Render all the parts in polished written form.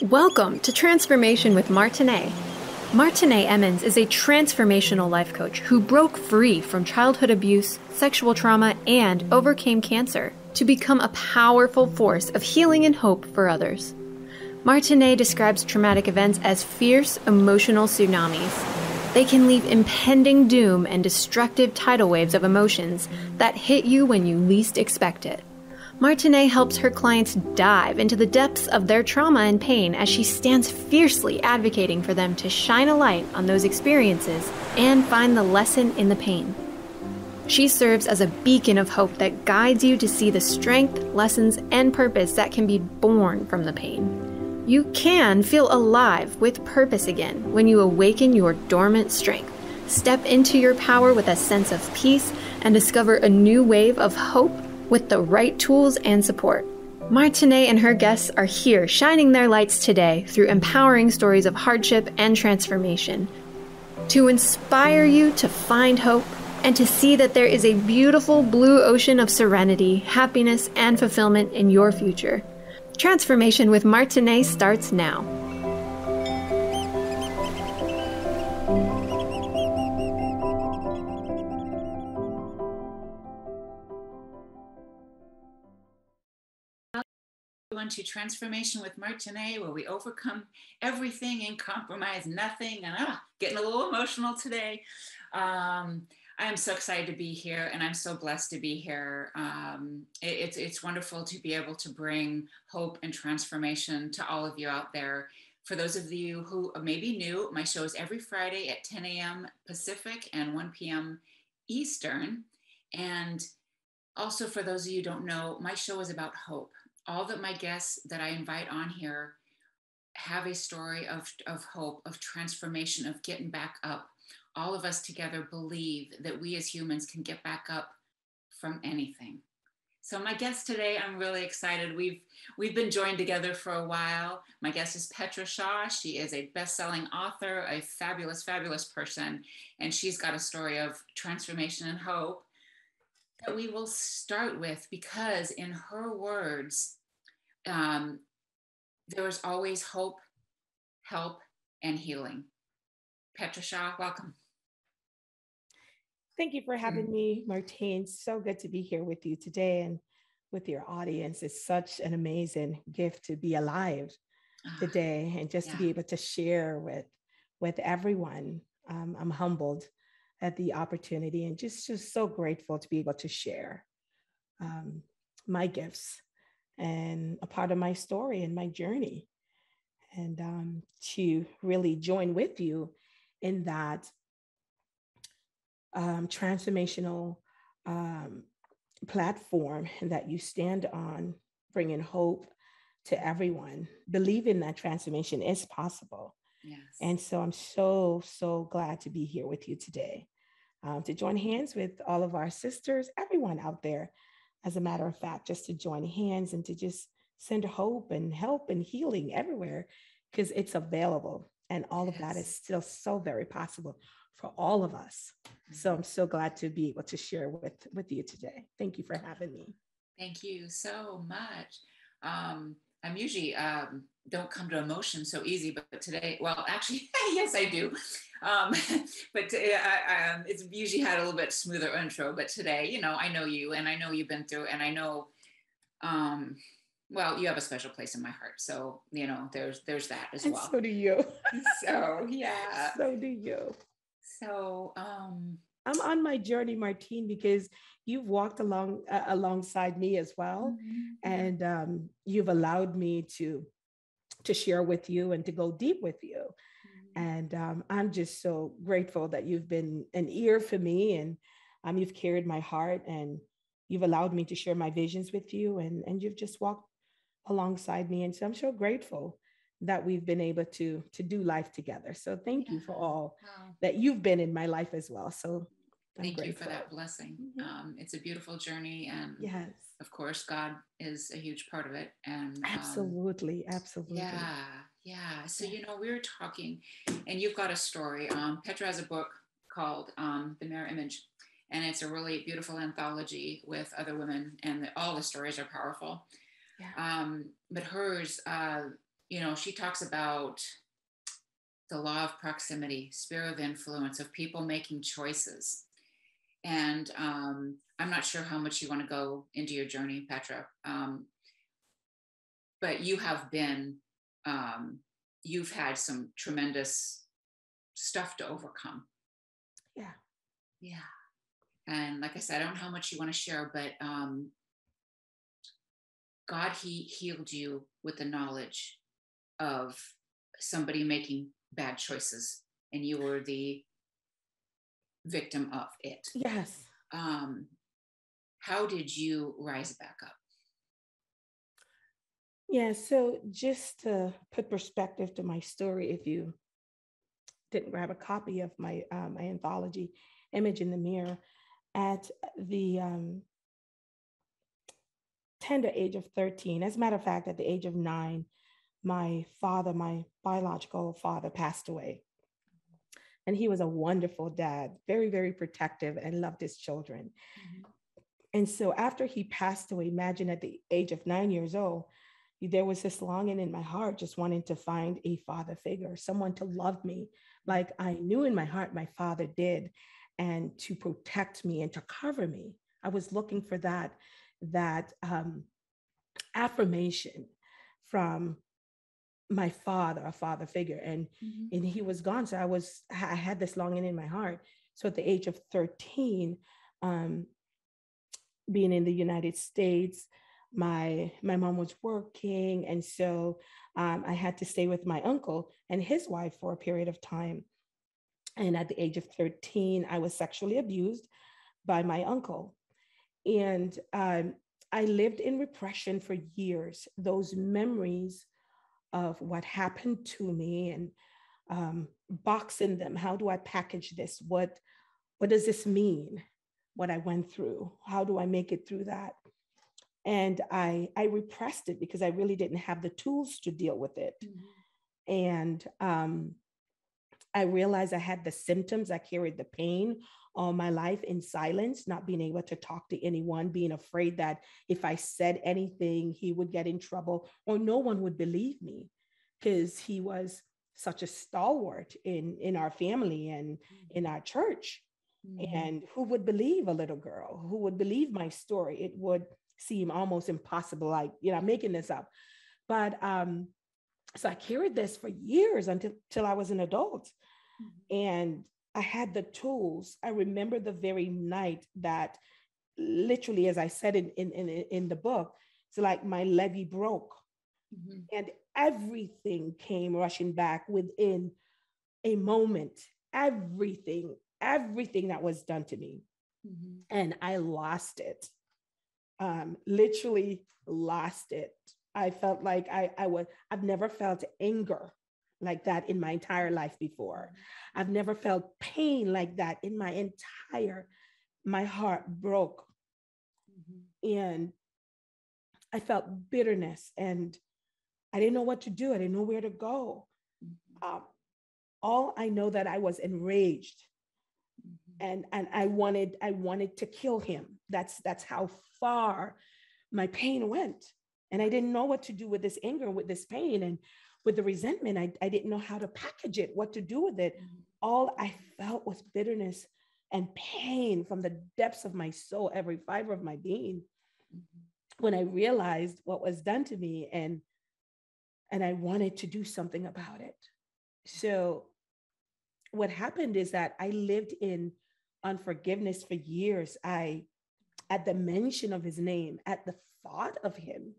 Welcome to Transformation with Martine. Martine Emmons is a transformational life coach who broke free from childhood abuse, sexual trauma, and overcame cancer to become a powerful force of healing and hope for others. Martine describes traumatic events as fierce emotional tsunamis. They can leave impending doom and destructive tidal waves of emotions that hit you when you least expect it. Martine helps her clients dive into the depths of their trauma and pain as she stands fiercely advocating for them to shine a light on those experiences and find the lesson in the pain. She serves as a beacon of hope that guides you to see the strength, lessons, and purpose that can be born from the pain. You can feel alive with purpose again when you awaken your dormant strength, step into your power with a sense of peace, and discover a new wave of hope with the right tools and support. Martine and her guests are here shining their lights today through empowering stories of hardship and transformation to inspire you to find hope and to see that there is a beautiful blue ocean of serenity, happiness, and fulfillment in your future. Transformation with Martine starts now. To Transformation with Martine, where we overcome everything and compromise nothing, and getting a little emotional today. I am so excited to be here, and I'm so blessed to be here. It's wonderful to be able to bring hope and transformation to all of you out there. For those of you who may be new, my show is every Friday at 10 a.m. Pacific and 1 p.m. Eastern. And also for those of you who don't know, my show is about hope. All that my guests that I invite on here have a story of hope, of transformation, of getting back up. All of us together believe that we as humans can get back up from anything. So my guest today, I'm really excited. We've been joined together for a while. My guest is Petra Shaw. She is a best-selling author, a fabulous, fabulous person, and she's got a story of transformation and hope that we will start with, because in her words, there was always hope, help, and healing. Petra Shaw, welcome. Thank you for having me, Martine. So good to be here with you today and with your audience. It's such an amazing gift to be alive today and just to be able to share with everyone. I'm humbled at the opportunity and just so grateful to be able to share my gifts and a part of my story and my journey, and to really join with you in that transformational platform that you stand on, bringing hope to everyone, believing that transformation is possible. Yes. And so I'm so glad to be here with you today, to join hands with all of our sisters, everyone out there, as a matter of fact, just to join hands and to just send hope and help and healing everywhere, because it's available. And all of that is still so very possible for all of us. So I'm so glad to be able to share with you today. Thank you for having me. Thank you so much. I'm usually don't come to emotion so easy, but today, well, actually, yes, I do. But it's usually had a little bit smoother intro, but today, I know you and I know you've been through, and I know, well, you have a special place in my heart. So, there's that as well. So do you. So, yeah. So do you. So, I'm on my journey, Martine, because you've walked alongside me as well. Mm-hmm. And you've allowed me to share with you and to go deep with you. Mm-hmm. And I'm just so grateful that you've been an ear for me, and you've carried my heart, and you've allowed me to share my visions with you, and you've just walked alongside me. And so I'm so grateful that we've been able to do life together. So thank you for all that you've been in my life as well. So thank you for that blessing. Mm-hmm. It's a beautiful journey. And yes, of course, God is a huge part of it. And absolutely. Yeah. Yeah. So, we were talking, and you've got a story. Petra has a book called The Mirror Image, and it's a really beautiful anthology with other women, and all the stories are powerful. Yeah. But hers, she talks about the law of proximity, sphere of influence, of people making choices. And I'm not sure how much you want to go into your journey, Petra, but you have been, you've had some tremendous stuff to overcome. Yeah. Yeah. And like I said, I don't know how much you want to share, but God, he healed you with the knowledge of somebody making bad choices, and you were the victim of it. Yes. How did you rise back up? Yeah. So just to put perspective to my story, if you didn't grab a copy of my my anthology, Image in the Mirror, at the tender age of 13, as a matter of fact, at the age of 9, my father, my biological father, passed away. And he was a wonderful dad, very, very protective, and loved his children. Mm-hmm. And so after he passed away, imagine at the age of 9 years old, there was this longing in my heart, just wanting to find a father figure, someone to love me like I knew in my heart my father did, and to protect me and to cover me. I was looking for that affirmation from my father, a father figure, and mm-hmm. and he was gone. So I had this longing in my heart. So at the age of 13, being in the United States, my mom was working, and so I had to stay with my uncle and his wife for a period of time. And at the age of 13, I was sexually abused by my uncle, and I lived in repression for years. Those memories of what happened to me, and boxing them. How do I package this? What does this mean? What I went through? How do I make it through that? And I repressed it because I really didn't have the tools to deal with it. Mm-hmm. And I realized I had the symptoms. I carried the pain all my life in silence, not being able to talk to anyone, being afraid that if I said anything, he would get in trouble or no one would believe me, because he was such a stalwart in our family and in our church. Mm-hmm. And who would believe a little girl? Who would believe my story? It would seem almost impossible, like, I'm making this up. But so I carried this for years until I was an adult. Mm-hmm. And I had the tools. I remember the very night that, literally, as I said in the book, it's like my levee broke. Mm-hmm. And everything came rushing back within a moment. Everything that was done to me. Mm-hmm. And I lost it. Literally lost it. I felt like I've never felt anger like that in my entire life before. I've never felt pain like that in my heart broke. Mm-hmm. And I felt bitterness, and I didn't know what to do. I didn't know where to go. Mm-hmm. All I know that I was enraged. Mm-hmm. And I wanted to kill him. That's how far my pain went. And I didn't know what to do with this anger, with this pain, and with the resentment. I didn't know how to package it, what to do with it. Mm-hmm. All I felt was bitterness and pain from the depths of my soul, every fiber of my being. Mm-hmm. When I realized what was done to me, and I wanted to do something about it. So what happened is that I lived in unforgiveness for years. At the mention of his name, at the thought of him,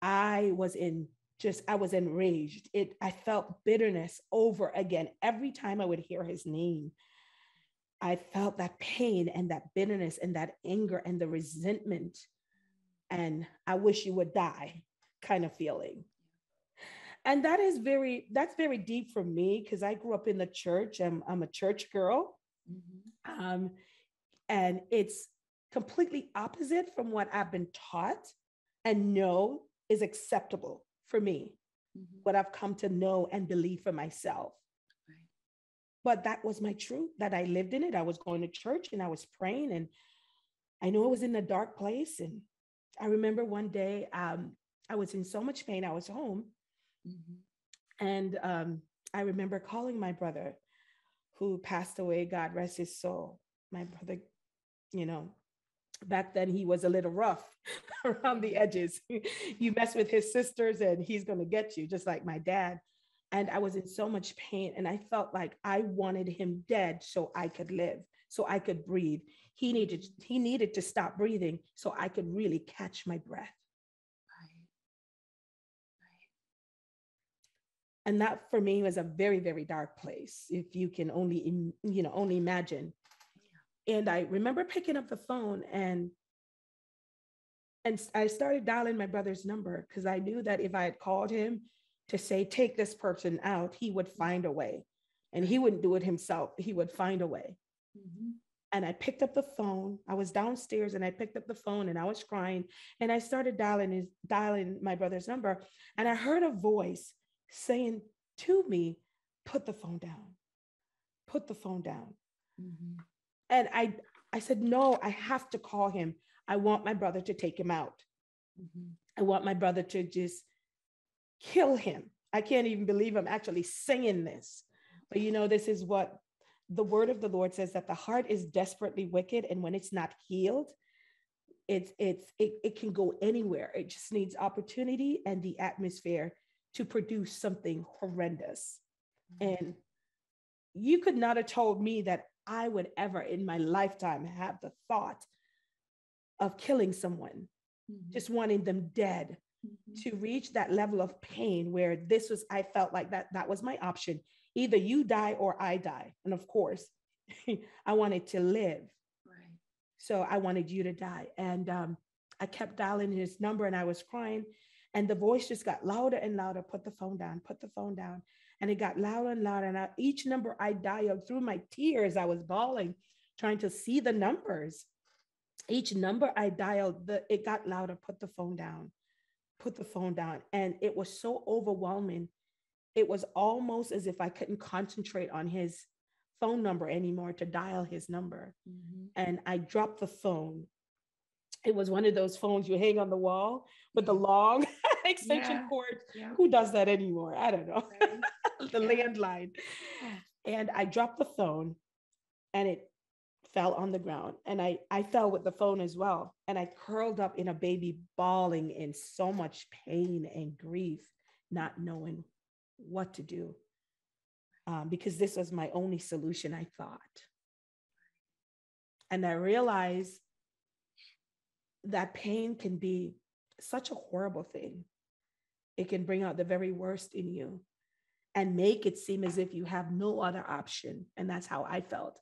I was enraged. I felt bitterness over again. Every time I would hear his name, I felt that pain and that bitterness and that anger and the resentment. And I wish you would die kind of feeling. And that's very deep for me, because I grew up in the church. I'm a church girl. Mm-hmm. And it's completely opposite from what I've been taught and know is acceptable for me. what I've come to know and believe for myself. Right. But that was my truth, that I lived in it. I was going to church and I was praying, and I knew I was in a dark place. And I remember one day, I was in so much pain. I was home. And I remember calling my brother who passed away, God rest his soul. My brother, you know, back then he was a little rough around the edges. You mess with his sisters and he's going to get you, just like my dad. And I was in so much pain, and I felt like I wanted him dead so I could live, so I could breathe. He needed to stop breathing so I could really catch my breath. And that for me was a very, very dark place, if you can only, only imagine. And I remember picking up the phone and I started dialing my brother's number, because I knew that if I had called him to say, take this person out, he would find a way. And he wouldn't do it himself. He would find a way. And I picked up the phone. I was downstairs and I picked up the phone and I was crying. And I started dialing my brother's number. And I heard a voice saying to me, put the phone down, put the phone down. And I said, no, I have to call him. I want my brother to take him out. I want my brother to just kill him. I can't even believe I'm actually singing this. But this is what the word of the Lord says, that the heart is desperately wicked. And when it's not healed, it can go anywhere. It just needs opportunity and the atmosphere to produce something horrendous. And you could not have told me that I would ever in my lifetime have the thought of killing someone, just wanting them dead, to reach that level of pain where I felt like that was my option. Either you die or I die. And of course, I wanted to live. Right. So I wanted you to die. And I kept dialing his number and I was crying. And the voice just got louder and louder. Put the phone down, put the phone down. And it got louder and louder. And each number I dialed, through my tears, I was bawling, trying to see the numbers. Each number I dialed, it got louder. Put the phone down, put the phone down. And it was so overwhelming. It was almost as if I couldn't concentrate on his phone number anymore to dial his number. And I dropped the phone. It was one of those phones you hang on the wall with the long extension cord. Yeah. Who does that anymore? I don't know. Right. The landline. And I dropped the phone and it fell on the ground. And I fell with the phone as well. And I curled up in a baby, bawling in so much pain and grief, not knowing what to do. Because this was my only solution, I thought. And I realized that pain can be such a horrible thing. It can bring out the very worst in you and make it seem as if you have no other option. And that's how I felt,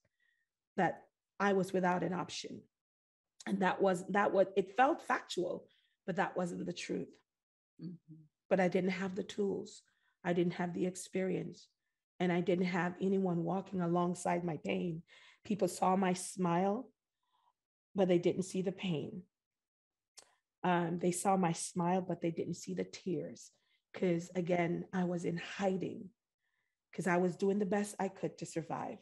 that I was without an option. And it felt factual, but that wasn't the truth. But I didn't have the tools. I didn't have the experience. And I didn't have anyone walking alongside my pain. People saw my smile, but they didn't see the pain. They saw my smile, but they didn't see the tears. Because again, I was in hiding, because I was doing the best I could to survive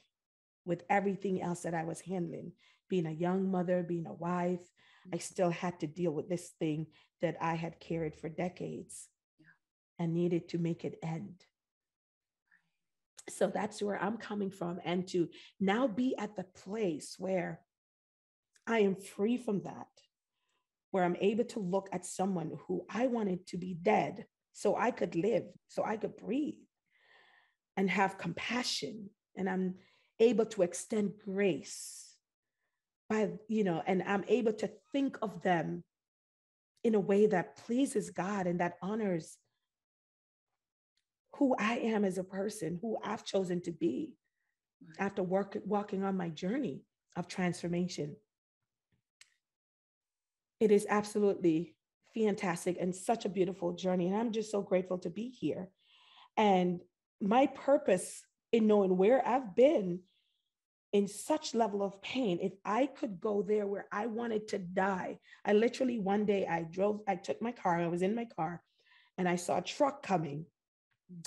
with everything else that I was handling. Being a young mother, being a wife, I still had to deal with this thing that I had carried for decades and needed to make it end. So that's where I'm coming from. And to now be at the place where I am free from that, where I'm able to look at someone who I wanted to be dead so I could live, so I could breathe and have compassion. And I'm able to extend grace and I'm able to think of them in a way that pleases God and that honors who I am as a person, who I've chosen to be after walking on my journey of transformation. It is absolutely fantastic and such a beautiful journey. And I'm just so grateful to be here. And my purpose in knowing where I've been in such level of pain, if I could go there where I wanted to die. I literally, one day I took my car, I was in my car and I saw a truck coming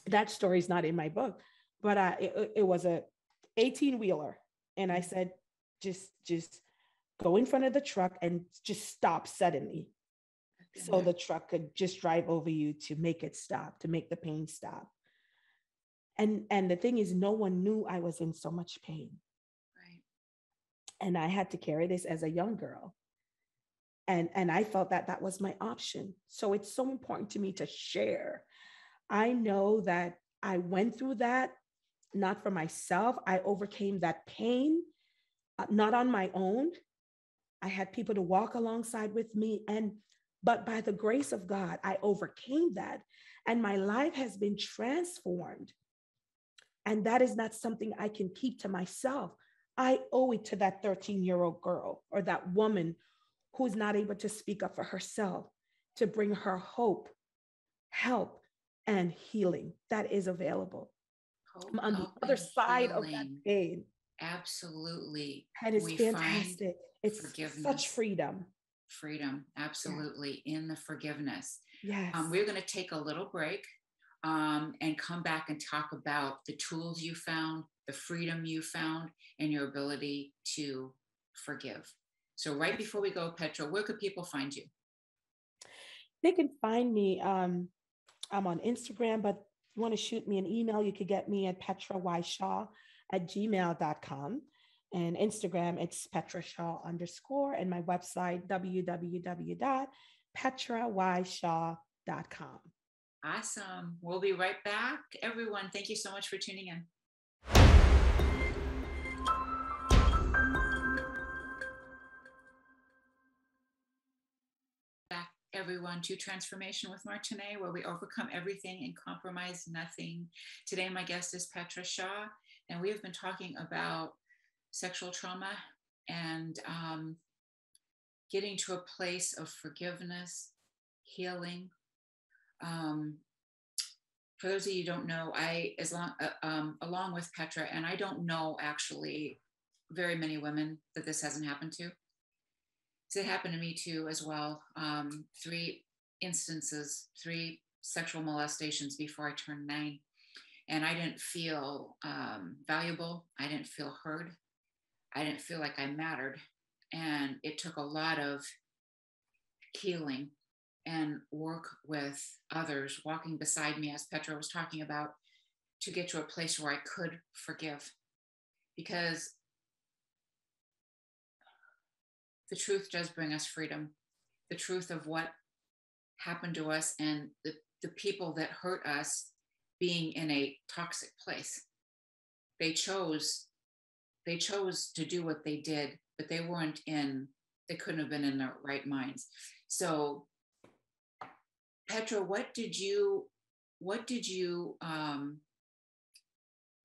That story is not in my book, but it was a 18-wheeler. And I said, just go in front of the truck and just stop suddenly. So the truck could just drive over you to make it stop, to make the pain stop. And the thing is, no one knew I was in so much pain. Right. And I had to carry this as a young girl. And I felt that that was my option. So it's so important to me to share. I know that I went through that, not for myself. I overcame that pain, not on my own. I had people to walk alongside with me. But by the grace of God, I overcame that. And my life has been transformed. And that is not something I can keep to myself. I owe it to that 13-year-old girl or that woman who's not able to speak up for herself, to bring her hope, help, and healing that is available. Hope, I'm on the other side of that pain. Absolutely. And it's fantastic. It's such freedom. Freedom, absolutely, in the forgiveness. Yes. We're going to take a little break and come back and talk about the tools you found, the freedom you found, and your ability to forgive. So right before we go, Petra, where could people find you? They can find me. I'm on Instagram, but if you want to shoot me an email, you could get me at petrawyshaw@gmail.com. And Instagram, it's Petra Shaw _ and my website, www.petrawyshaw.com. Awesome. We'll be right back. Everyone, thank you so much for tuning in. Back, everyone, to Transformation with Martine, where we overcome everything and compromise nothing. Today, my guest is Petra Shaw, and we have been talking about sexual trauma and getting to a place of forgiveness, healing. For those of you who don't know, along with Petra, and I don't know actually very many women that this hasn't happened to. So it happened to me too as well. 3 instances, 3 sexual molestations before I turned 9. And I didn't feel valuable. I didn't feel heard. I didn't feel like I mattered. And it took a lot of healing and work with others, walking beside me, as Petra was talking about, to get to a place where I could forgive. Because the truth does bring us freedom. The truth of what happened to us and the people that hurt us being in a toxic place. They chose to do what they did, but they couldn't have been in their right minds. So Petra,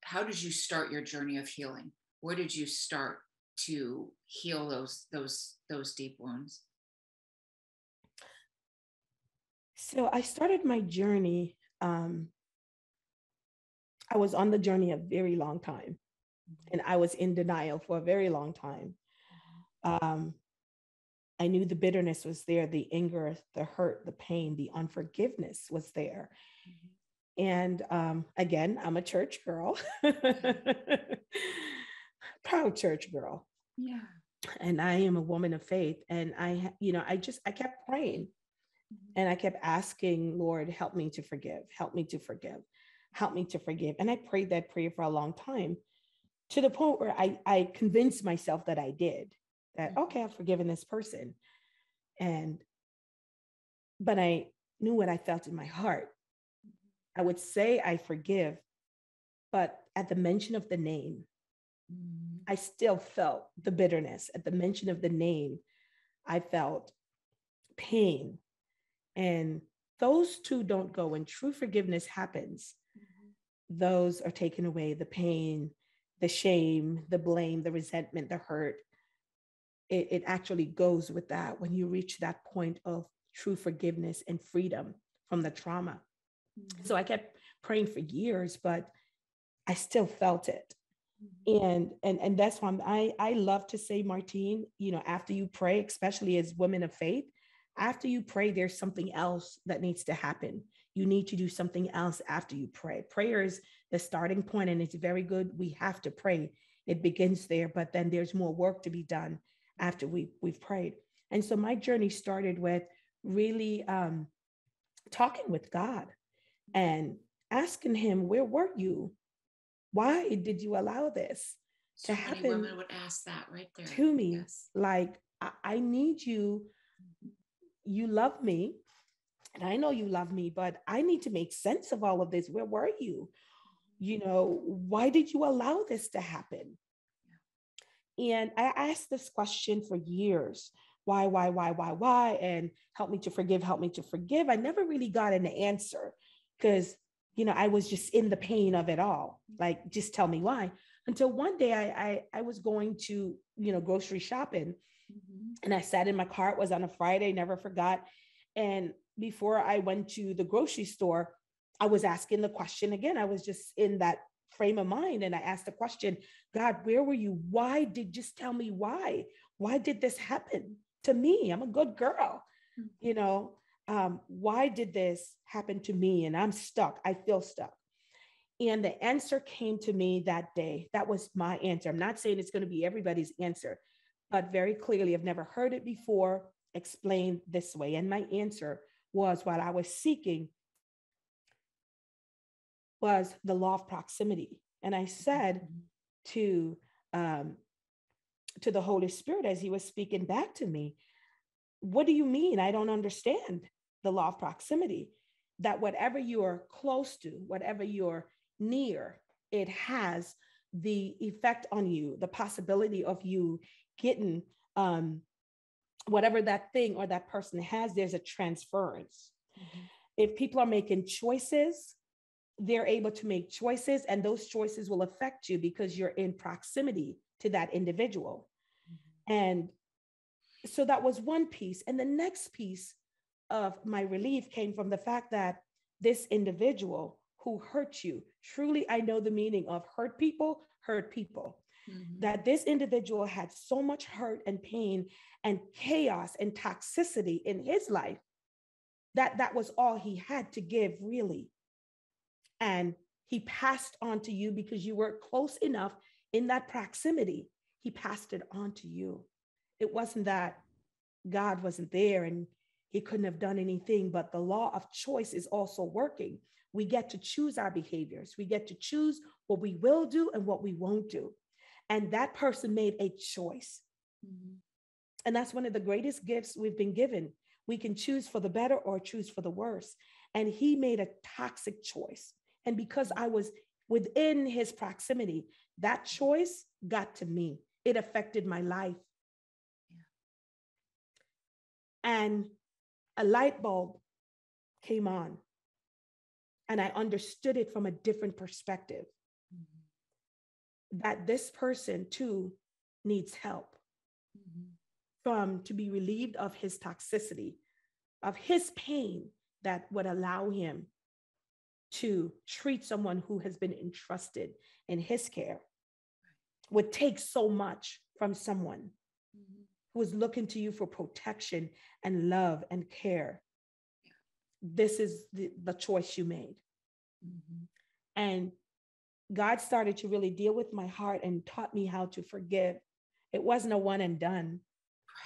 how did you start your journey of healing? Where did you start to heal those deep wounds? So I started my journey. I was on the journey a very long time, and I was in denial for a very long time. I knew the bitterness was there, the anger, the hurt, the pain, the unforgiveness was there. And again, I'm a church girl, proud church girl. Yeah. And I am a woman of faith. And I kept praying, and I kept asking, Lord, help me to forgive, help me to forgive, help me to forgive. And I prayed that prayer for a long time, to the point where I convinced myself that I did. That, okay, I've forgiven this person. But I knew what I felt in my heart. I would say I forgive, but at the mention of the name, I still felt the bitterness. At the mention of the name, I felt pain. And those two don't go. When true forgiveness happens, those are taken away. The pain, the shame, the blame, the resentment, the hurt. It actually goes with that when you reach that point of true forgiveness and freedom from the trauma. So I kept praying for years, but I still felt it. And that's why I love to say, Martine, after you pray, especially as women of faith, after you pray, there's something else that needs to happen. you need to do something else after you pray. Prayer is the starting point, and it's very good. We have to pray. It begins there, but then there's more work to be done after we've prayed. And so my journey started with really talking with God and asking him, where were you? Why did you allow this to happen? Many women would ask that right there to me. Yes. Like, I need you. You love me, and I know you love me, but I need to make sense of all of this. Where were you? You know, why did you allow this to happen? And I asked this question for years. Why? And help me to forgive, help me to forgive. I never really got an answer because, you know, I was just in the pain of it all. Like, just tell me why. Until one day I was going to, you know, grocery shopping, and I sat in my car. It was on a Friday, never forgot. And before I went to the grocery store, I was asking the question again. I was just in that frame of mind. And I asked the question, God, where were you? Just tell me why? Why did this happen to me? I'm a good girl. You know, why did this happen to me? And I'm stuck. I feel stuck. And the answer came to me that day. That was my answer. I'm not saying it's going to be everybody's answer, but very clearly, I've never heard it before explained this way. And my answer was, what I was seeking was the law of proximity. And I said to the Holy Spirit, as he was speaking back to me, what do you mean? I don't understand the law of proximity. That whatever you're close to, whatever you're near, it has the effect on you, the possibility of you getting whatever that thing or that person has. There's a transference. If people are making choices, they're able to make choices, and those choices will affect you because you're in proximity to that individual. And so that was one piece. And the next piece of my relief came from the fact that this individual who hurt you, truly, I know the meaning of hurt people, that this individual had so much hurt and pain and chaos and toxicity in his life that that was all he had to give, really. And he passed on to you because you were close enough in that proximity. He passed it on to you. It wasn't that God wasn't there and he couldn't have done anything, but the law of choice is also working. We get to choose our behaviors. We get to choose what we will do and what we won't do. And that person made a choice. And that's one of the greatest gifts we've been given. We can choose for the better or choose for the worse. And he made a toxic choice. And because I was within his proximity, that choice got to me. It affected my life. And a light bulb came on. And I understood it from a different perspective. That this person too needs help to be relieved of his toxicity, of his pain that would allow him to treat someone who has been entrusted in his care. Would take so much from someone who is looking to you for protection and love and care. This is the choice you made. And God started to really deal with my heart and taught me how to forgive. It wasn't a one and done.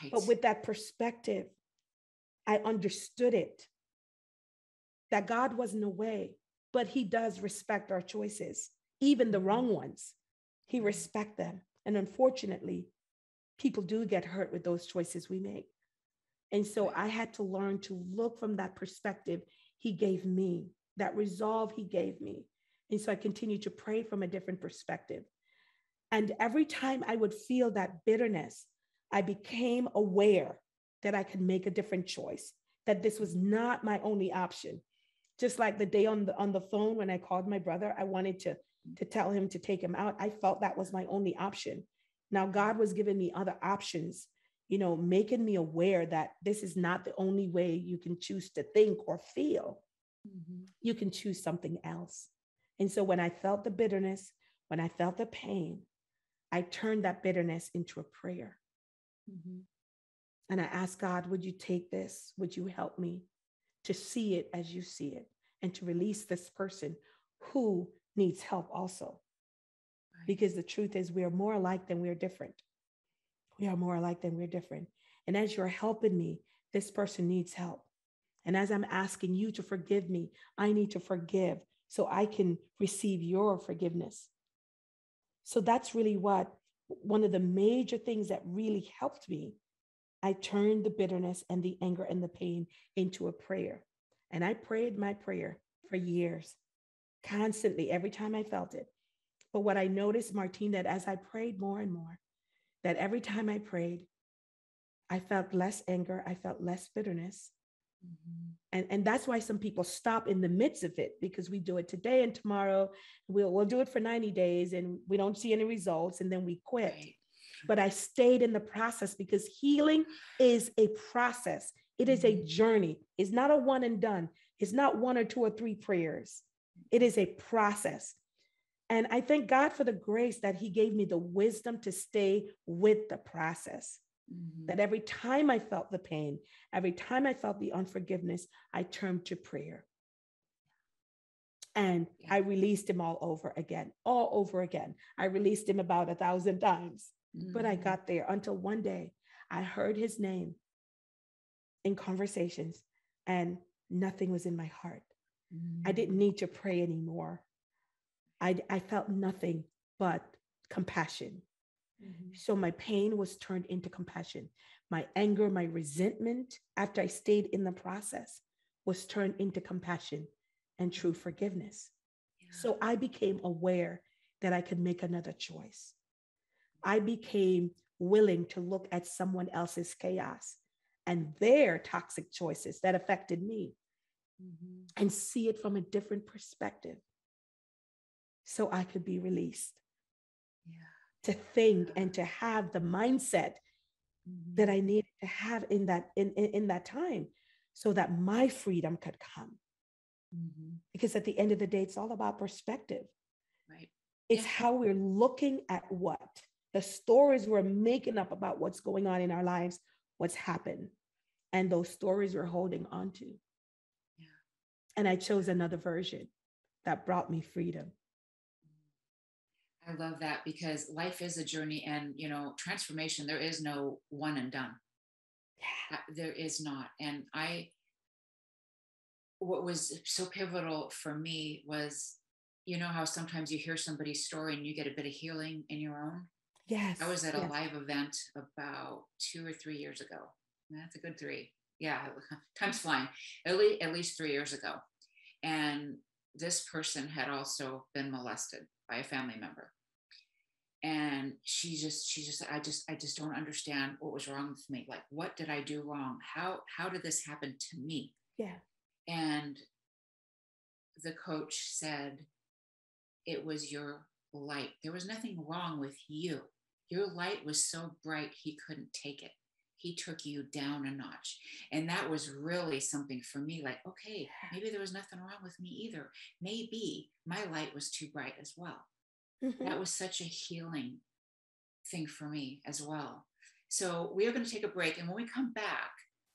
Right. But with that perspective, I understood it. That God wasn't away, but he does respect our choices, even the wrong ones. He respects them. And unfortunately, people do get hurt with those choices we make. And so I had to learn to look from that perspective he gave me, that resolve he gave me. And so I continue to pray from a different perspective. And every time I would feel that bitterness, I became aware that I could make a different choice, that this was not my only option. Just like the day on the phone when I called my brother, I wanted to tell him to take him out. I felt that was my only option. Now God was giving me other options, you know, making me aware that this is not the only way you can choose to think or feel. You can choose something else. And so when I felt the bitterness, when I felt the pain, I turned that bitterness into a prayer. And I asked God, would you take this? Would you help me to see it as you see it? and to release this person who needs help also. Because the truth is, we are more alike than we're different. We are more alike than we're different. And as you're helping me, this person needs help. And as I'm asking you to forgive me, I need to forgive so I can receive your forgiveness. So that's really what one of the major things that really helped me. I turned the bitterness and the anger and the pain into a prayer. And I prayed my prayer for years, constantly, every time I felt it. But what I noticed, Martine, that as I prayed more and more, that every time I prayed, I felt less anger, I felt less bitterness. And that's why some people stop in the midst of it, because we do it today and tomorrow. We'll do it for 90 days and we don't see any results and then we quit. Right. But I stayed in the process because healing is a process. It is a journey. It's not a one and done. It's not 1 or 2 or 3 prayers. It is a process. And I thank God for the grace that he gave me the wisdom to stay with the process. That every time I felt the pain, every time I felt the unforgiveness, I turned to prayer. And I released him all over again. I released him about 1,000 times, but I got there until one day I heard his name in conversations and nothing was in my heart. I didn't need to pray anymore. I felt nothing but compassion. So my pain was turned into compassion. My anger, my resentment, after I stayed in the process, was turned into compassion and true forgiveness. So I became aware that I could make another choice. I became willing to look at someone else's chaos and their toxic choices that affected me and see it from a different perspective so I could be released. To think and to have the mindset that I needed to have in that time so that my freedom could come. Because at the end of the day, it's all about perspective. Right. It's how we're looking at what the stories we're making up about what's going on in our lives, what's happened, and those stories we're holding on to. And I chose another version that brought me freedom. I love that, because life is a journey, and, transformation, there is no one and done. There is not. And what was so pivotal for me was, how sometimes you hear somebody's story and you get a bit of healing in your own. Yes. I was at a live event about 2 or 3 years ago. That's a good 3. Yeah. Time's flying. At least 3 years ago. And this person had also been molested by a family member. And she just, I just don't understand what was wrong with me. Like, what did I do wrong? How did this happen to me? Yeah. And the coach said, it was your light. There was nothing wrong with you. Your light was so bright, he couldn't take it. He took you down a notch. And that was really something for me, like, okay, maybe there was nothing wrong with me either. Maybe my light was too bright as well. That was such a healing thing for me as well. So we are going to take a break. And when we come back,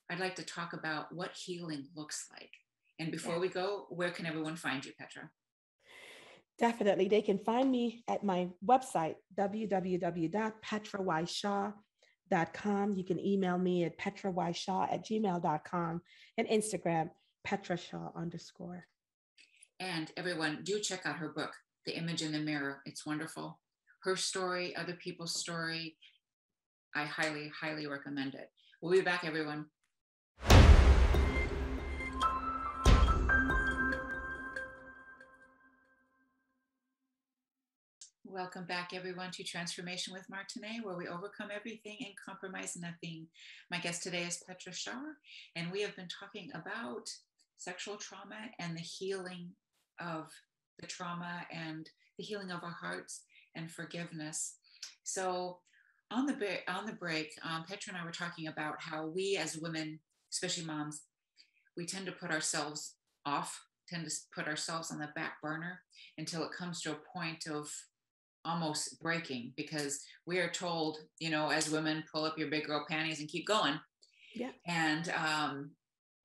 I'd like to talk about what healing looks like. And before we go, where can everyone find you, Petra? Definitely. They can find me at my website, www.petrawyshaw.com. You can email me at petrawyshaw@gmail.com, and Instagram, petrashaw_. And everyone, do check out her book, The Image in the Mirror. It's wonderful. Her story, other people's story. I highly, highly recommend it. We'll be back, everyone. Welcome back, everyone, to Transformation with Martine, where we overcome everything and compromise nothing. My guest today is Petra Shaw, and we have been talking about sexual trauma and the healing of the trauma and the healing of our hearts and forgiveness. So on the break, Petra and I were talking about how we as women, especially moms, we tend to put ourselves off, tend to put ourselves on the back burner until it comes to a point of almost breaking, because we are told, as women, pull up your big girl panties and keep going. Yeah. And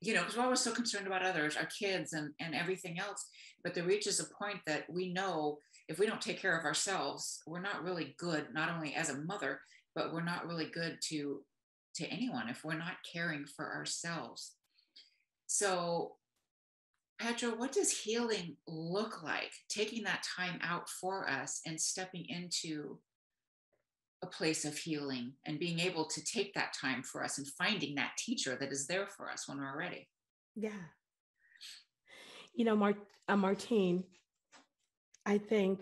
because we're always so concerned about others, our kids and everything else. But there reaches a point that we know if we don't take care of ourselves, we're not really good, not only as a mother, but we're not really good to anyone if we're not caring for ourselves. So, Petra, what does healing look like? Taking that time out for us and stepping into a place of healing and being able to take that time for us and finding that teacher that is there for us when we're ready. Yeah. Martine, I think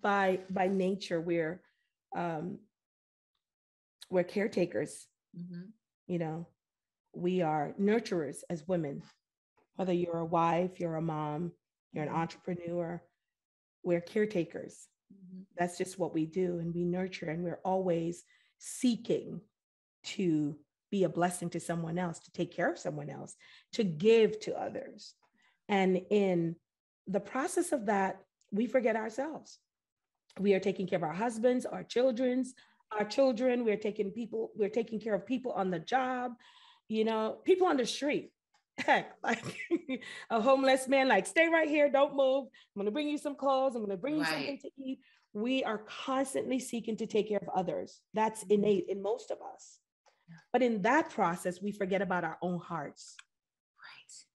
by nature we're caretakers. Mm-hmm. We are nurturers as women. Whether you're a wife, you're a mom, you're an entrepreneur, we're caretakers. Mm-hmm. That's just what we do, and we nurture, and we're always seeking to be a blessing to someone else, to take care of someone else, to give to others. And in the process of that, we forget ourselves. We are taking care of our husbands, our children. We're taking care of people on the job, people on the street. Heck, like a homeless man, like, stay right here, don't move. I'm going to bring you some clothes. I'm going to bring you something to eat. We are constantly seeking to take care of others. That's innate in most of us. But in that process, we forget about our own hearts,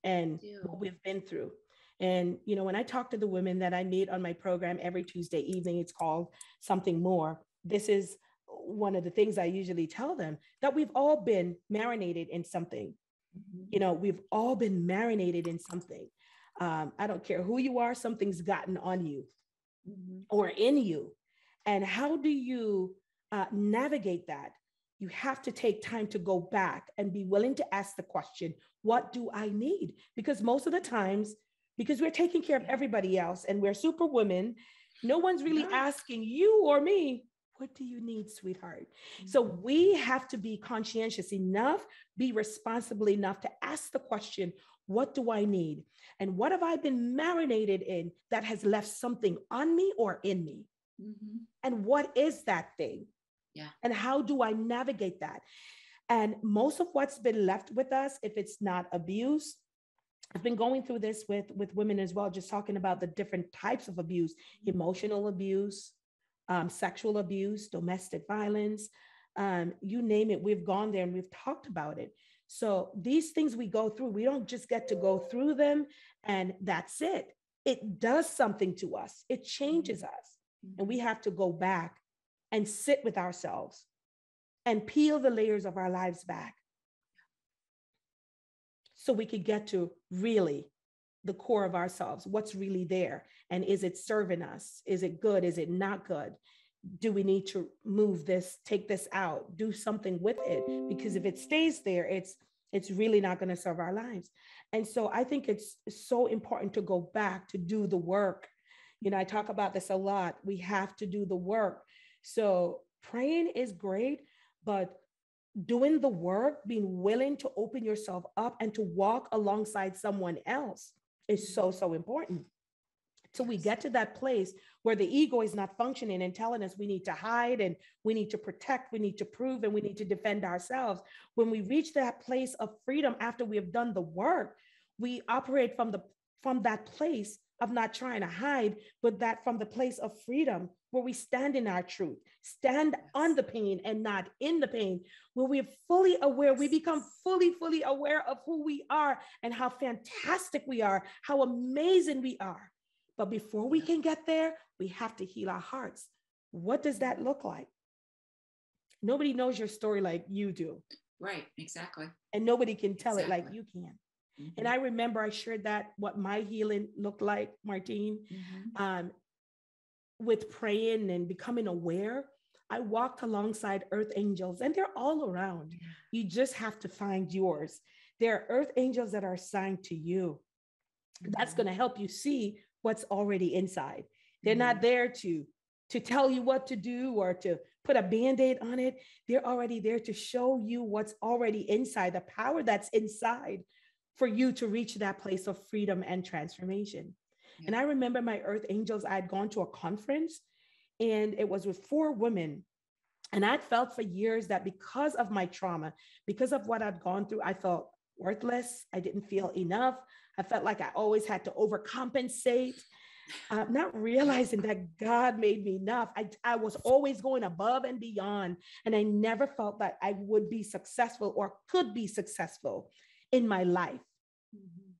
and what we've been through. And, when I talk to the women that I meet on my program every Tuesday evening, it's called Something More. This is one of the things I usually tell them, that we've all been marinated in something. We've all been marinated in something. I don't care who you are, something's gotten on you or in you. And how do you navigate that? You have to take time to go back and be willing to ask the question, what do I need? Because most of the times, because we're taking care of everybody else and we're super women, no one's really asking you or me, what do you need, sweetheart? So we have to be conscientious enough, be responsible enough to ask the question, what do I need? And what have I been marinated in that has left something on me or in me? And what is that thing? Yeah. And how do I navigate that? And most of what's been left with us, if it's not abuse, I've been going through this with women as well, just talking about the different types of abuse, emotional abuse, sexual abuse, domestic violence, you name it. We've gone there and we've talked about it. So these things we go through, we don't just get to go through them and that's it. It does something to us. It changes us. And we have to go back and sit with ourselves and peel the layers of our lives back so we could get to really the core of ourselves. What's really there? And is it serving us? Is it good? Is it not good? Do we need to move this, take this out, do something with it? Because if it stays there, it's really not going to serve our lives. And so I think it's so important to go back to do the work. I talk about this a lot. We have to do the work. So praying is great, but doing the work, being willing to open yourself up and to walk alongside someone else is so, so important. So we get to that place where the ego is not functioning and telling us we need to hide and we need to protect, we need to prove, and we need to defend ourselves. When we reach that place of freedom after we have done the work, we operate from that place of not trying to hide, but that from the place of freedom where we stand in our truth, stand on the pain and not in the pain, where we're fully aware, we become fully aware of who we are and how fantastic we are, how amazing we are. But before we can get there, we have to heal our hearts. What does that look like? Nobody knows your story like you do. Right, exactly. And nobody can tell it like you can. And I remember I shared that, what my healing looked like, Martine, with praying and becoming aware. I walked alongside earth angels and they're all around. You just have to find yours. There are earth angels that are assigned to you. That's going to help you see what's already inside. They're not there to tell you what to do or to put a Band-Aid on it. They're already there to show you what's already inside, the power that's inside for you to reach that place of freedom and transformation. And I remember my earth angels, I had gone to a conference and it was with 4 women And I'd felt for years that because of my trauma, because of what I'd gone through, I felt worthless. I didn't feel enough. I felt like I always had to overcompensate, not realizing that God made me enough. I was always going above and beyond. And I never felt that I would be successful or could be successful in my life. Mm-hmm.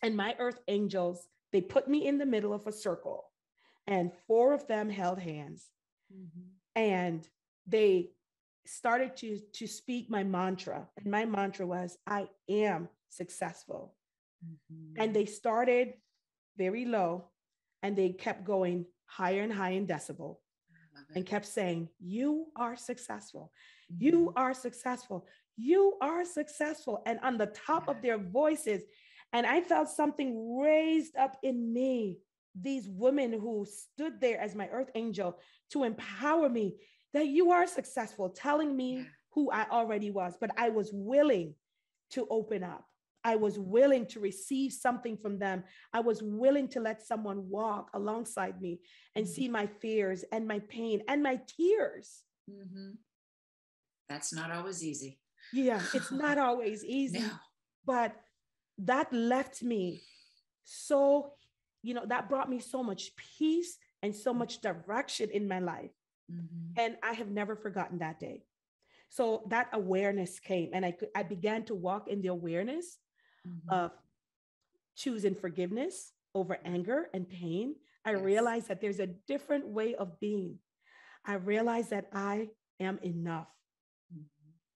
And my earth angels, they put me in the middle of a circle, and 4 of them held hands. Mm-hmm. And they started to speak my mantra. And my mantra was, I am successful. Mm-hmm. And they started very low, and they kept going higher and higher in decibel, and kept saying, you are successful. Mm-hmm. You are successful. You are successful. And on the top of their voices, and I felt something raised up in me. These women who stood there as my earth angel to empower me, that you are successful, telling me who I already was, but I was willing to open up. I was willing to receive something from them. I was willing to let someone walk alongside me and see my fears and my pain and my tears. Mm-hmm. That's not always easy. Yeah, it's not always easy, no. But that left me so, that brought me so much peace and so much direction in my life. Mm-hmm. And I have never forgotten that day. So that awareness came, and I began to walk in the awareness of choosing forgiveness over anger and pain. I realized that there's a different way of being. I realized that I am enough,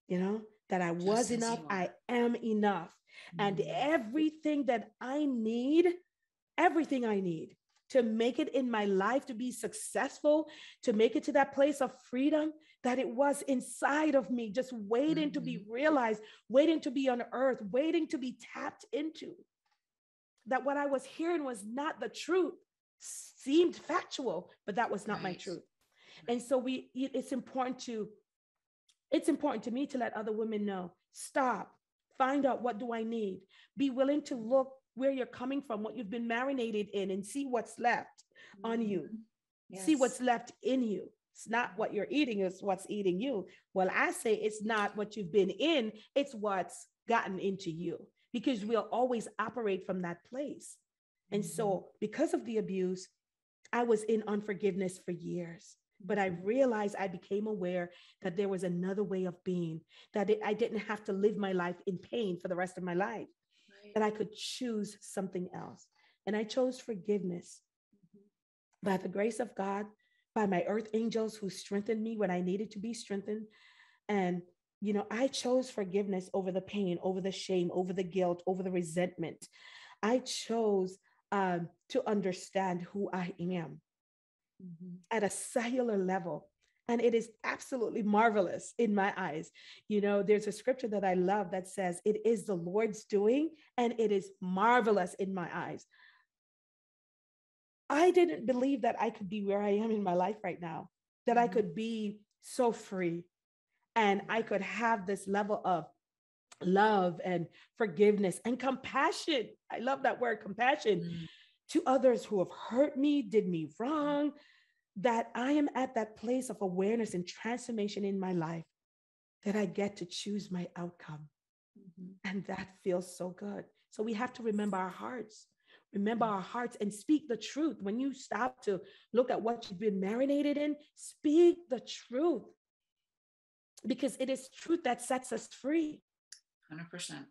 that I was enough. I am enough. And everything I need to make it in my life, to be successful, to make it to that place of freedom, that it was inside of me, just waiting to be realized, waiting to be unearthed, waiting to be tapped into. That what I was hearing was not the truth, seemed factual, but that was not my truth. And so it's important to me to let other women know, stop, find out, what do I need? Be willing to look where you're coming from, what you've been marinated in, and see what's left on you. Yes. See what's left in you. It's not what you're eating, it's what's eating you. Well, I say it's not what you've been in, it's what's gotten into you, because we'll always operate from that place. And so because of the abuse, I was in unforgiveness for years. But I realized, I became aware that there was another way of being, that I didn't have to live my life in pain for the rest of my life, that I could choose something else. And I chose forgiveness. By the grace of God, by my earth angels who strengthened me when I needed to be strengthened. And, I chose forgiveness over the pain, over the shame, over the guilt, over the resentment. I chose to understand who I am at a cellular level. And it is absolutely marvelous in my eyes. There's a scripture that I love that says, it is the Lord's doing, and it is marvelous in my eyes. I didn't believe that I could be where I am in my life right now, that I could be so free, and I could have this level of love and forgiveness and compassion. I love that word, compassion, to others who have hurt me, did me wrong, that I am at that place of awareness and transformation in my life, that I get to choose my outcome. And that feels so good. So we have to remember our hearts. Remember our hearts and speak the truth. When you stop to look at what you've been marinated in, speak the truth. Because it is truth that sets us free. 100%.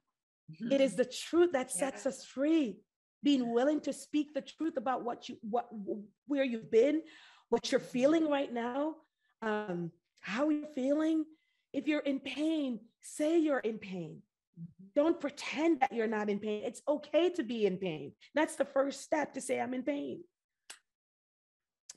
It is the truth that sets us free. Being willing to speak the truth about where you've been, what you're feeling right now, how you're feeling. If you're in pain, say you're in pain. Don't pretend that you're not in pain. It's okay to be in pain. That's the first step, to say I'm in pain.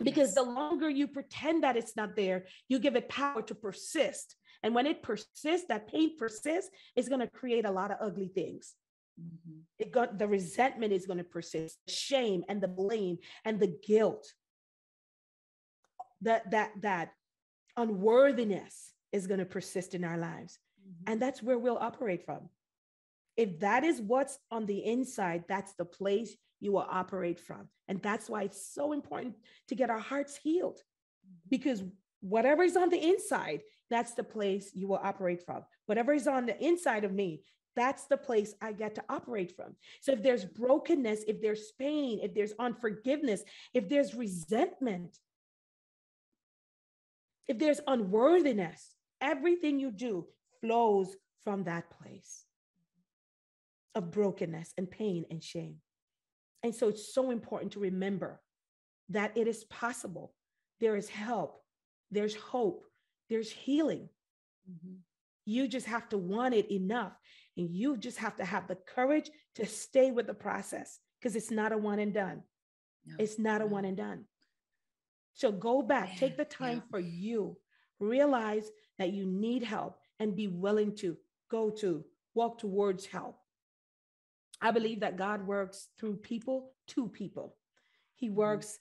Because the longer you pretend that it's not there, you give it power to persist. And when it persists, that pain persists, it's going to create a lot of ugly things. The resentment is going to persist, the shame and the blame and the guilt. That unworthiness is going to persist in our lives. And that's where we'll operate from. If that is what's on the inside, that's the place you will operate from. And that's why it's so important to get our hearts healed, because Whatever is on the inside, that's the place you will operate from. Whatever is on the inside of me, that's the place I get to operate from. So if there's brokenness, if there's pain, if there's unforgiveness, if there's resentment, if there's unworthiness, everything you do flows from that place of brokenness and pain and shame. And so it's so important to remember that it is possible. There is help. There's hope. There's healing. Mm-hmm. You just have to want it enough. And you just have to have the courage to stay with the process, because it's not a one and done. No, it's not a one and done. So go back, take the time for you, realize that you need help, and be willing to walk towards help. I believe that God works through people to people. He works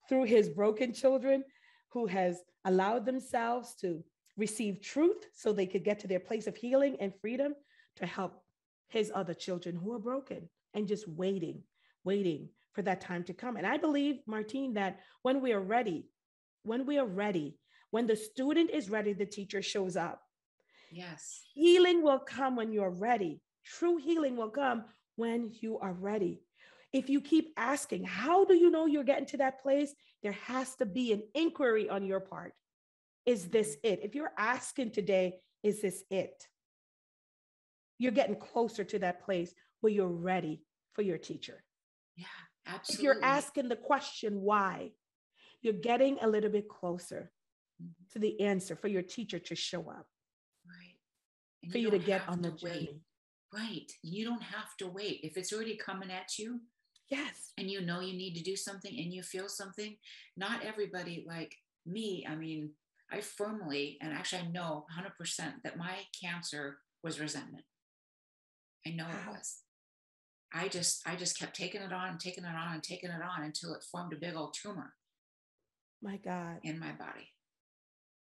through his broken children who has allowed themselves to receive truth so they could get to their place of healing and freedom, to help his other children who are broken and just waiting for that time to come. And I believe, Martine, that when we are ready, when the student is ready, the teacher shows up. Yes. Healing will come when you're ready. True healing will come when you are ready. If you keep asking, how do you know you're getting to that place? There has to be an inquiry on your part. Is this it? If you're asking today, is this it? You're getting closer to that place where you're ready for your teacher. Yeah, absolutely. If you're asking the question, why, you're getting a little bit closer to the answer for your teacher to show up. Right. And for you to get on the journey. Right. You don't have to wait. If it's already coming at you. Yes. And you know you need to do something and you feel something. Not everybody like me. I mean, I firmly, and actually I know 100% that my cancer was resentment. I know it was. I just kept taking it on until it formed a big old tumor. My God. In my body.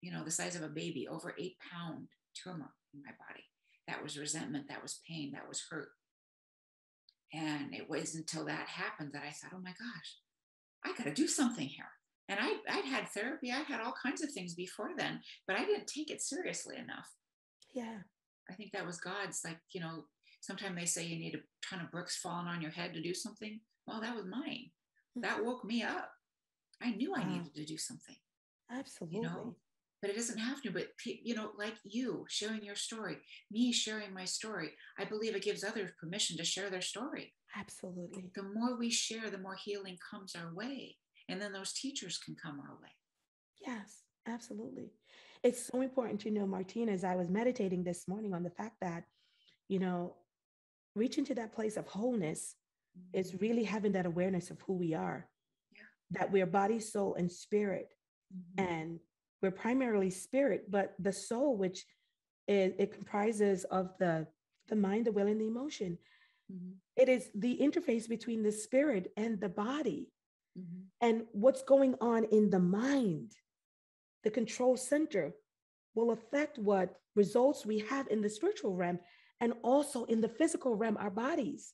You know, the size of a baby, over 8-pound tumor in my body. That was resentment. That was pain. That was hurt. And it was until that happened that I thought, oh my gosh, I got to do something here. And I'd had therapy. I had all kinds of things before then, but I didn't take it seriously enough. Yeah. I think that was God's, like, you know, sometimes they say you need a ton of bricks falling on your head to do something. Well, that was mine. That woke me up. I knew I needed to do something. Absolutely. You know, but it doesn't have to. But, you know, like you sharing your story, me sharing my story, I believe it gives others permission to share their story. Absolutely. The more we share, the more healing comes our way. And then those teachers can come our way. Yes, absolutely. It's so important to know, Martine, as I was meditating this morning on the fact that, you know, reaching to that place of wholeness is really having that awareness of who we are, that we're body, soul, and spirit. And we're primarily spirit, but the soul, which it comprises of the mind, the will, and the emotion. It is the interface between the spirit and the body. And what's going on in the mind, the control center, will affect what results we have in the spiritual realm and also in the physical realm, our bodies.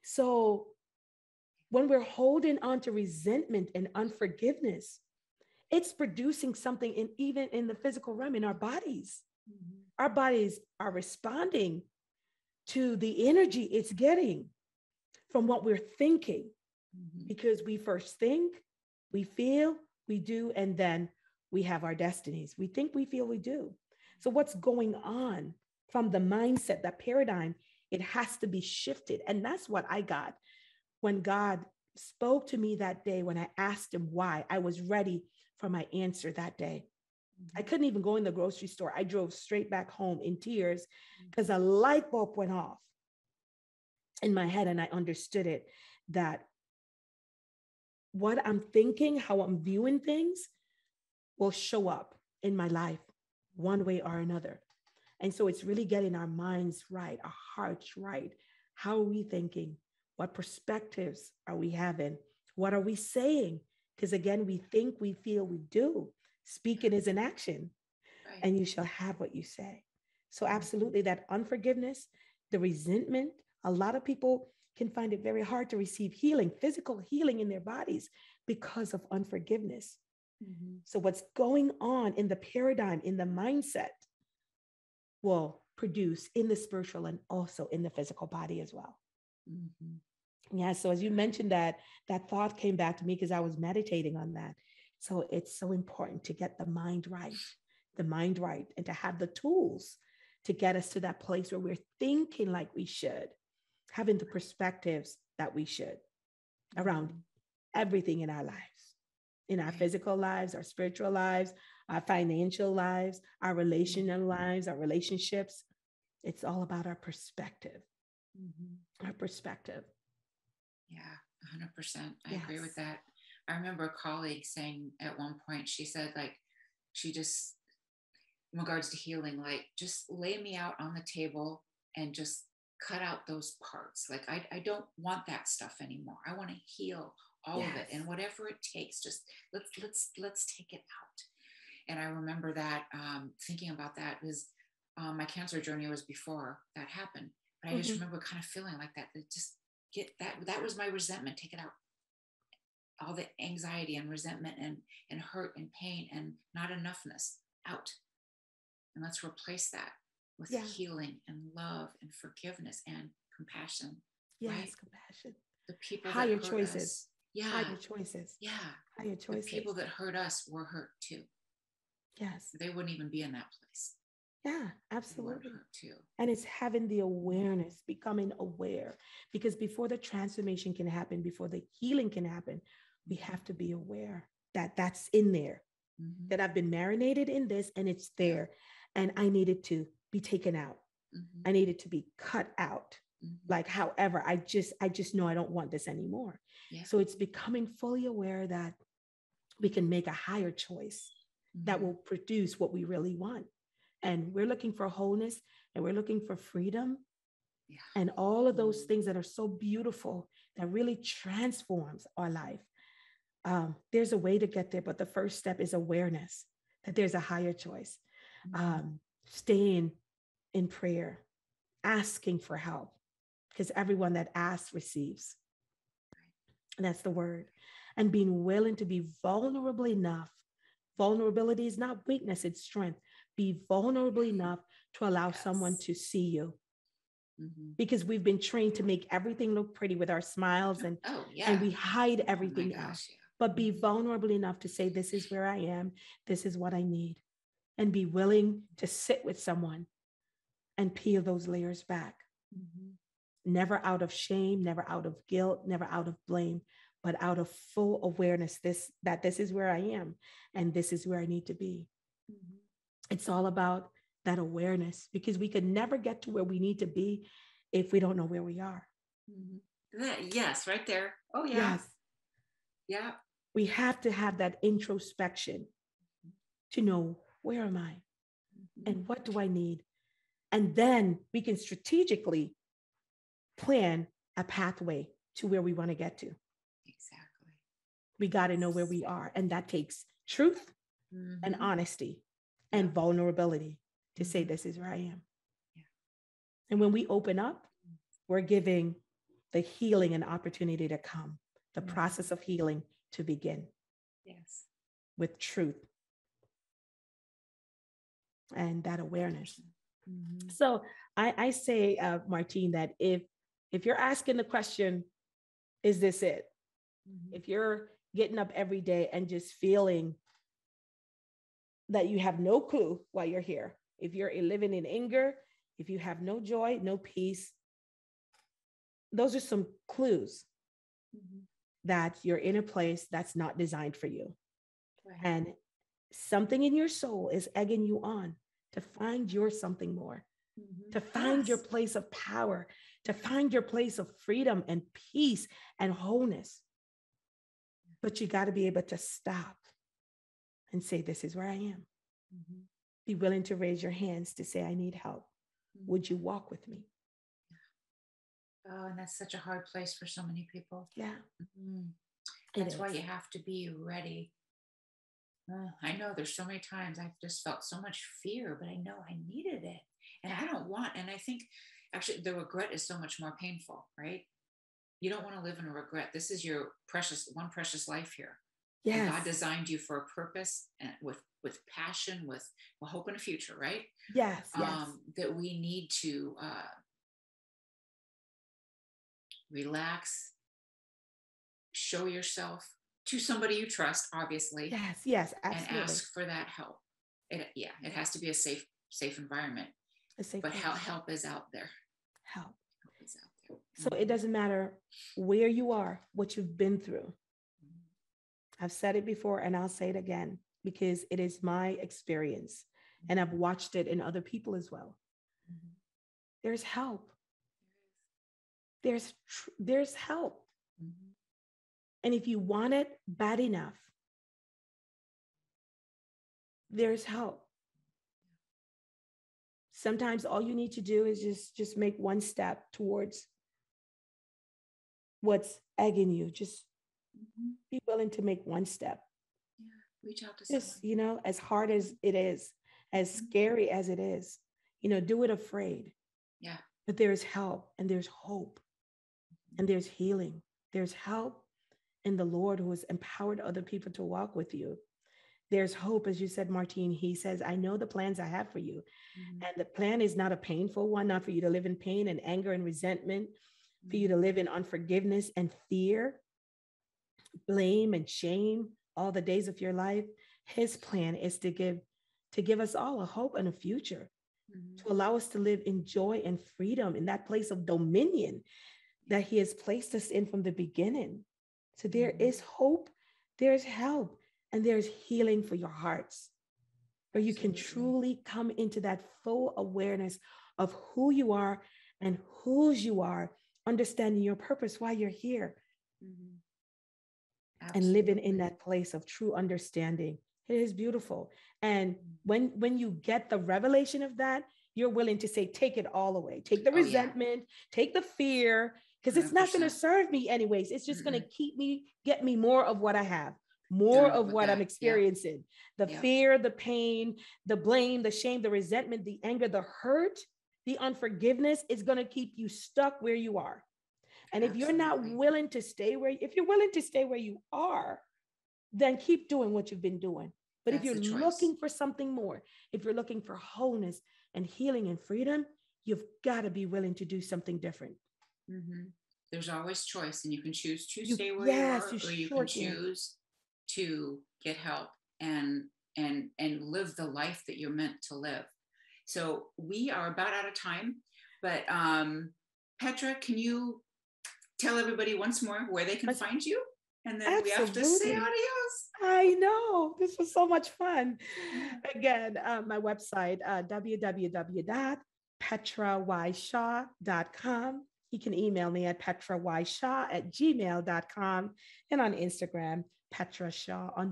So when we're holding on to resentment and unforgiveness, it's producing something even in the physical realm in our bodies. Our bodies are responding to the energy it's getting from what we're thinking, because we first think, we feel, we do, and then we have our destinies. We think, we feel, we do. So what's going on from the mindset, that paradigm, it has to be shifted. And that's what I got when God spoke to me that day. When I asked him why, I was ready for my answer that day. I couldn't even go in the grocery store. I drove straight back home in tears because a light bulb went off in my head, and I understood it, that what I'm thinking, how I'm viewing things will show up in my life one way or another. And so it's really getting our minds right, our hearts right. How are we thinking? What perspectives are we having? What are we saying? Because again, we think, we feel, we do. Speaking is an action, and you shall have what you say. So absolutely, that unforgiveness, the resentment, a lot of people can find it very hard to receive healing, physical healing in their bodies because of unforgiveness. So what's going on in the paradigm, in the mindset, will produce in the spiritual and also in the physical body as well. Yeah. So as you mentioned that thought came back to me because I was meditating on that. So it's so important to get the mind right, and to have the tools to get us to that place where we're thinking like we should, having the perspectives that we should around everything in our lives, in our physical lives, our spiritual lives, our financial lives, our relational lives, our relationships. It's all about our perspective. Our perspective. Yeah, 100%. I agree with that. I remember a colleague saying at one point, she said, like, she just, in regards to healing, like, just lay me out on the table and just cut out those parts. Like, I don't want that stuff anymore. I want to heal all of it. And whatever it takes, just let's take it out. And I remember that, thinking about that was, my cancer journey was before that happened. But I just remember kind of feeling like that, just get that was my resentment, take it out. All the anxiety and resentment and hurt and pain and not enoughness out. And let's replace that with healing and love and forgiveness and compassion. Yes, right? compassion. The people higher that hurt choices. us. Yeah. Higher choices. Yeah. Higher choices. The people that hurt us were hurt too. Yes. They wouldn't even be in that place. Yeah, absolutely. Hurt too. And it's having the awareness, becoming aware, because before the transformation can happen, before the healing can happen, we have to be aware that that's in there, that I've been marinated in this and it's there. And I needed to be taken out. I needed to be cut out. Like, however, I just know I don't want this anymore. Yeah. So it's becoming fully aware that we can make a higher choice that will produce what we really want. And we're looking for wholeness and we're looking for freedom and all of those things that are so beautiful that really transforms our life. There's a way to get there, but the first step is awareness that there's a higher choice. Staying in prayer, asking for help, because everyone that asks receives. And that's the word. And being willing to be vulnerable enough. Vulnerability is not weakness, it's strength. Be vulnerable enough to allow someone to see you. Because we've been trained to make everything look pretty with our smiles and we hide everything else. But be vulnerable enough to say, this is where I am. This is what I need. And be willing to sit with someone and peel those layers back. Never out of shame, never out of guilt, never out of blame, but out of full awareness that this is where I am and this is where I need to be. It's all about that awareness, because we could never get to where we need to be if we don't know where we are. Yes, right there. Oh, yeah. Yes. Yeah. We have to have that introspection to know, where am I? And what do I need? And then we can strategically plan a pathway to where we want to get to. Exactly. We got to know where we are. And that takes truth and honesty and vulnerability to say, this is where I am. Yeah. And when we open up, we're giving the healing an opportunity to come, the process of healing to begin. Yes. With truth and that awareness. So I say, Martine, that if you're asking the question, is this it? If you're getting up every day and just feeling that you have no clue why you're here, if you're living in anger, if you have no joy, no peace, those are some clues that you're in a place that's not designed for you. Right. And something in your soul is egging you on to find your something more, to find your place of power, to find your place of freedom and peace and wholeness. But you got to be able to stop and say, this is where I am. Be willing to raise your hands to say, I need help. Would you walk with me? Oh, and that's such a hard place for so many people. Yeah. That's why you have to be ready. I know there's so many times I've just felt so much fear, but I know I needed it. And I don't want, and I think actually the regret is so much more painful, right? You don't want to live in a regret. This is your precious life here. Yes. And God designed you for a purpose and with passion, with hope and a future, right? Yes, yes. That we need to relax, show yourself to somebody you trust, obviously. Yes, yes, absolutely. And ask for that help. It has to be a safe environment. But help is out there. Help is out there. So it doesn't matter where you are, what you've been through. I've said it before and I'll say it again because it is my experience and I've watched it in other people as well. There's help. There's help. And if you want it bad enough, there's help. Sometimes all you need to do is just make one step towards what's egging you. Just be willing to make one step. Reach out to someone. Just, as hard as it is, as scary as it is, do it afraid. Yeah. But there's help and there's hope and there's healing. There's help in the Lord who has empowered other people to walk with you. There's hope, as you said, Martine. He says, I know the plans I have for you. And the plan is not a painful one, not for you to live in pain and anger and resentment, for you to live in unforgiveness and fear, blame and shame all the days of your life. His plan is to give us all a hope and a future, to allow us to live in joy and freedom in that place of dominion that he has placed us in from the beginning. So there is hope, there's help, and there's healing for your hearts, where you can truly come into that full awareness of who you are and whose you are, understanding your purpose, why you're here, and living in that place of true understanding. It is beautiful. And when you get the revelation of that, you're willing to say, take it all away. Take the resentment, take the fear, because it's not going to serve me anyways. It's just going to get me more of what I have, more of what I'm experiencing. The fear, the pain, the blame, the shame, the resentment, the anger, the hurt, the unforgiveness is going to keep you stuck where you are. And if you're not willing to stay where you are, then keep doing what you've been doing. But if you're looking for something more, if you're looking for wholeness and healing and freedom, you've got to be willing to do something different. There's always choice, and you can choose to stay where you are, or you can choose to get help and live the life that you're meant to live. So we are about out of time, but Petra, can you tell everybody once more where they can find you? And then we have to say adios. I know. This was so much fun. Again, my website, www.petrawyshaw.com. You can email me at petrawyshaw@gmail.com, and on Instagram, Petra Shaw _. All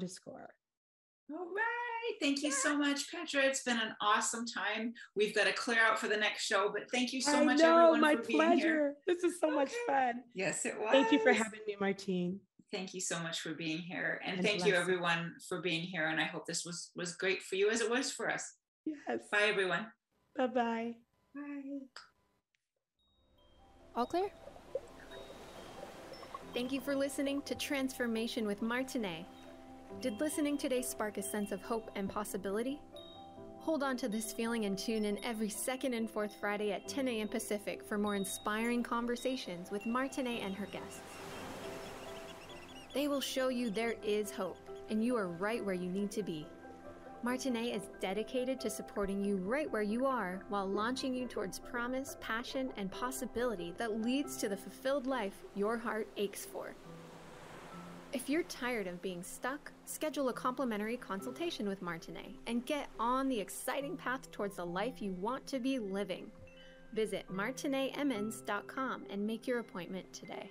right. Thank you so much, Petra. It's been an awesome time. We've got to clear out for the next show, but thank you so much, everyone, my for being here. This is so much fun. Yes, it was. Thank you for having me, Martine. Thank you so much for being here. And thank you, everyone, for being here. And I hope this was great for you as it was for us. Yes. Bye, everyone. Bye-bye. Bye. All clear? Thank you for listening to Transformation with Martine. Did listening today spark a sense of hope and possibility? Hold on to this feeling and tune in every second and fourth Friday at 10 a.m. Pacific for more inspiring conversations with Martine and her guests. They will show you there is hope, and you are right where you need to be. Martine is dedicated to supporting you right where you are while launching you towards promise, passion, and possibility that leads to the fulfilled life your heart aches for. If you're tired of being stuck, schedule a complimentary consultation with Martine and get on the exciting path towards the life you want to be living. Visit martineemmons.com and make your appointment today.